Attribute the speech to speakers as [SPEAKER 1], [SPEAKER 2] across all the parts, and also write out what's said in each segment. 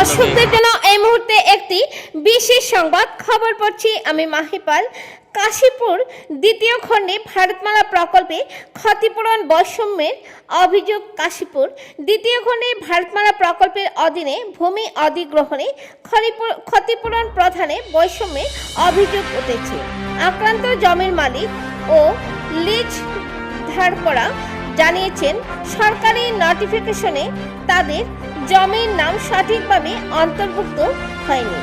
[SPEAKER 1] দর্শকদের জন্য এই মুহূর্তে একটি বিশেষ সংবাদ খবর পড়ছি আমি মাহিপাল। কাশীপুর দ্বিতীয় খণ্ডে ভারতমালা প্রকল্পে ক্ষতিপূরণ বৈষম্যের অভিযোগ। কাশীপুর দ্বিতীয় খণ্ডে ভারতমালা প্রকল্পের অধীনে ভূমি অধিগ্রহণে ক্ষতিপূরণ প্রদানে বৈষম্যের অভিযোগ উঠেছে। আক্রান্ত জমির মালিক ও লিজ ধারকরা জানিয়েছেন সরকারি নোটিফিকেশনে তাদের জমির নাম সঠিকভাবে অন্তর্ভুক্ত হয়নি।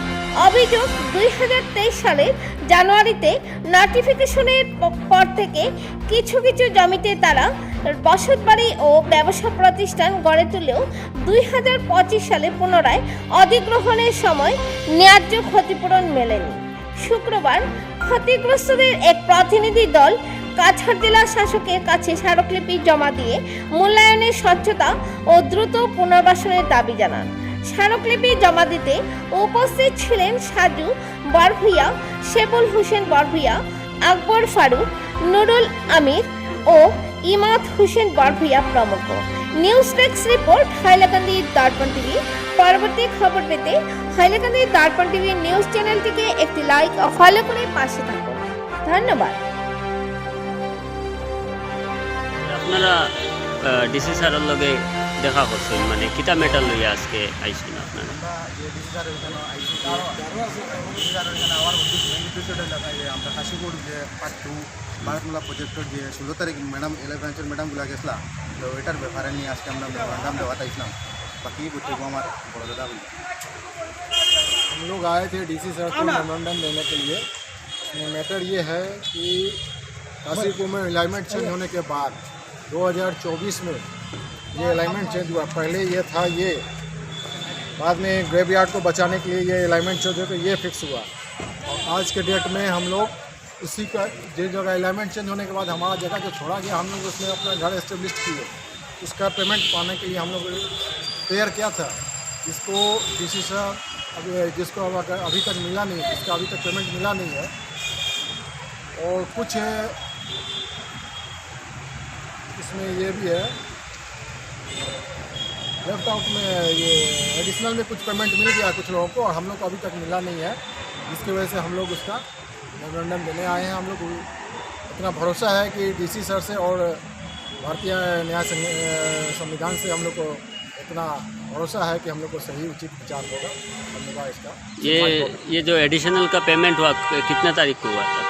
[SPEAKER 1] অভিযোগ 2023 সালের জানুয়ারিতে নোটিফিকেশনের পর থেকে কিছু জমিতে তারা বসতবাড়ি ও ব্যবসা প্রতিষ্ঠান গড়ে তুললেও 2025 সালে পুনরায় অধিগ্রহণের সময় ন্যায্য ক্ষতিপূরণ মেলেনি। শুক্রবার ক্ষতিগ্রস্তদের এক প্রতিনিধি দল কাছাড় জেলা শাসকের কাছে স্মারকলিপি জমা দিয়ে মূল্যায়নের স্বচ্ছতা ও দ্রুত পুনর্বাসনের দাবি জানান। স্মারকলিপি জমা দিতে উপস্থিত ছিলেন সাজু বরভূঁইয়া, শেবুল হোসেন বরভূঁইয়া, আকবর ফারুক, নুরুল আমির ও ইমাদ হোসেন বরভূঁইয়া প্রমুখ। নিউজ ডেস্ক রিপোর্ট, হাইলাকান্দি দর্পণ টিভি। পরবর্তী খবর পেতে হাইলাকান্দি দর্পণ টিভি নিউজ চ্যানেলটিকে একটি লাইক ও ফলো করে পাশে থাকুন। ধন্যবাদ।
[SPEAKER 2] আপনারা ডিসি স্যারের লগে দেখা করছেন, মানে কিতা মেটার লইয়া আজকে আইছেন আপনারা?
[SPEAKER 3] আমরা কাশীপুর যে পার্ট 2 ভারতমালা প্রজেক্টর যে 16 তারিখ ম্যাডাম 11 ব্রাঞ্চের ম্যাডামগুলো গেছিলা, তো এটার ব্যাপারে নিয়ে আজকে আমরা মেমোরেন্ডাম দেওয়া চাইছিলাম। বাকি বক্তব্য আমার বড় দাদা বলি।
[SPEAKER 4] हम लोग आए थे डीसी सर को मेमोरेंडम देने के लिए। मैटर ये है कि काशीपुर में अलाइनमेंट चेंज होने के बाद 2024 में ये अलाइनमेंट चेंज हुआ। पहले ये था, ये बाद में ग्रेवयार्ड को बचाने के लिए ये अलाइनमेंट चेंज हो, तो ये फिक्स हुआ। और आज के डेट में हम लोग उसी का जिस जगह अलाइनमेंट चेंज होने के बाद हमारा जगह जो छोड़ा गया, हम लोग उसमें अपना घर एस्टेब्लिश किए। उसका पेमेंट पाने के लिए हम लोग तैयार किया था, जिसको डीसी साहब जिसको अभी तक मिला नहीं, जिसका अभी तक पेमेंट मिला नहीं है। और कुछ इसमें ये भी है, लेफ्ट आउट में ये एडिशनल में कुछ पेमेंट मिल गया कुछ लोगों को, और हम लोग को अभी तक मिला नहीं है, जिसकी वजह से हम लोग उसका मेमोरेंडम देने आए हैं। हम लोग इतना भरोसा है कि डीसी सर से और भारतीय न्याय संविधान से हम लोग को इतना भरोसा है कि हम लोग को सही उचित विचार होगा, हम लोग का इसका।
[SPEAKER 2] ये जो एडिशनल का पेमेंट हुआ कितने तारीख को हुआ था?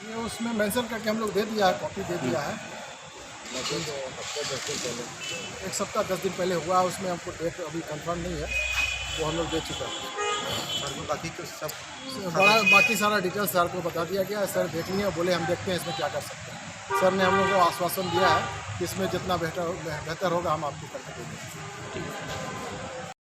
[SPEAKER 4] ये उसमें मेंशन करके हम लोग दे दिया है, कॉपी दे दिया है। एक सप्ताह 10 दिन पहले हुआ, उसमें हमको डेट अभी कंफर्म नहीं है, वो हम लोग दे चुका है।
[SPEAKER 3] सर को बाकी तो सब
[SPEAKER 4] बाकी सारा डिटेल्स सर को बता दिया गया है। सर देख लिए, बोले हम देखते हैं इसमें क्या कर सकते हैं। सर ने हम लोग को आश्वासन दिया है कि इसमें जितना बेहतर होगा हम आपको करके देंगे।